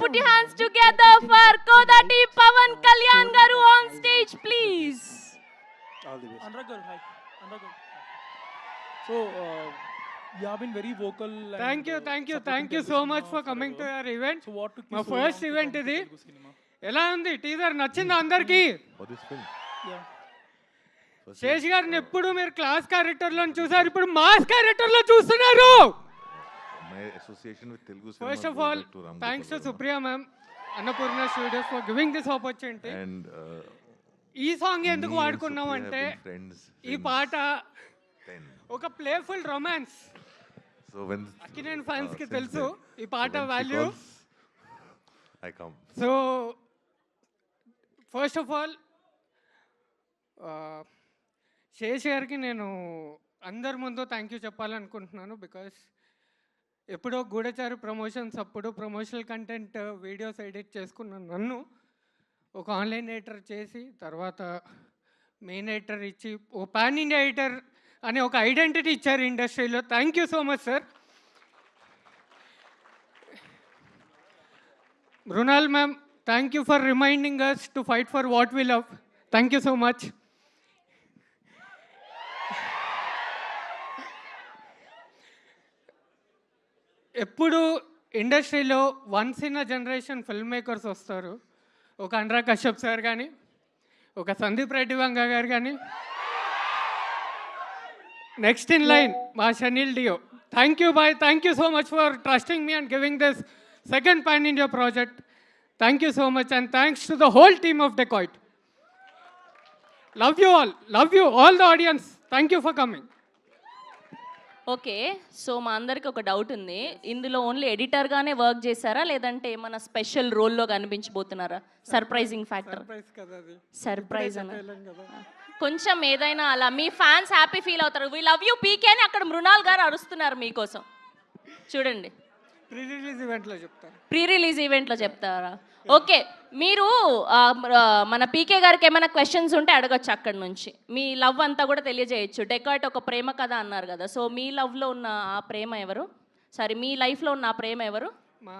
Put your hands together for Kodati Pavan Kalyan Garu on stage, please. All the best. Anurag garu, hi. Anurag garu. So, you have been very vocal. Thank you supporting so Telugu much cinema for coming to forever. our event. So, what took you My so first long to event come to ఇది. Telugu cinema? ఎలా ఉంది teaser నచ్చిందా అందరికి? For this film. Yeah. Sesh గారిని ఎప్పుడు మీరు class క్యారెక్టర్లో చూసారు, ఇప్పుడు మాస్ క్యారెక్టర్లో చూస్తున్నారు. My association with Telugu cinema. First of goes all back to Ram thanks to Gopal Varma. Supriya ma'am, Annapurna studios for giving this opportunity. And ఈ సాంగ్ ఎందుకు me and వాడుకున్నాం Supriya అంటే have been friends ఈ since పాట 10. ఒక playful romance. So when Akkineni fans కి since తెలుసు then, ఈ పాట when she value. calls, I come. So first of all Sesh గారికి నేను అందరి ముందు థ్యాంక్ యూ చెప్పాలనుకుంటున్నాను. బికాస్ ఎప్పుడో గూఢచారి ప్రమోషన్స్ అప్పుడు ప్రమోషనల్ కంటెంట్ వీడియోస్ ఎడిట్ చేసుకున్నాను నన్ను ఒక ఆన్లైన్ ఎడిటర్ చేసి, తర్వాత మెయిన్ ఎడిటర్ ఇచ్చి ఓ పాన్ ఇండియా ఎడిటర్ అనే ఒక ఐడెంటిటీ ఇచ్చారు ఇండస్ట్రీలో. Thank you so much sir. Mrunal ma'am, thank you for reminding us to fight for what we love. Thank you so much. ఎప్పుడు ఇండస్ట్రీలో once in a generation filmmakers వస్తారు. ఒక Anurag Kashyap sir కానీ, ఒక సందీప్ రెడ్డి వంగ గారు కానీ, నెక్స్ట్ ఇన్ లైన్ మా Shaneil Deo. Thank you boy, thank you so much for trusting me and giving this second pan India project. Thank you so much and thanks to the whole team of Dacoit. Love you all the audience. Thank you for coming. Okay, so మా అందరికి ఒక doubt ఉంది. ఇందులో only ఎడిటర్గానే work చేశారా, లేదంటే ఏమైనా special రోల్లో కనిపించబోతున్నారా? Surprising factor. Surprise అన్న కొంచెం ఏదైనా అలా మీ ఫ్యాన్స్ హ్యాపీ ఫీల్ అవుతారు. వీ లవ్ యూ పీకే అని అక్కడ మృణాల్ గారు అరుస్తున్నారు మీకోసం. చూడండి, ప్రీ రిలీజ్ ఈవెంట్లో చెప్తాను. ప్రీ రిలీజ్ ఈవెంట్లో చెప్తారా? ఓకే, మీరు మన పీకే గారికి ఏమైనా క్వశ్చన్స్ ఉంటే అడగచ్చు అక్కడ నుంచి. మీ లవ్ అంతా కూడా తెలియజేయచ్చు. డెకాయిట్ ఒక ప్రేమ కథ అన్నారు కదా, సో మీ లవ్లో ఉన్న ఆ ప్రేమ ఎవరు? సారీ, మీ లైఫ్లో ఉన్న ఆ ప్రేమ ఎవరు? మా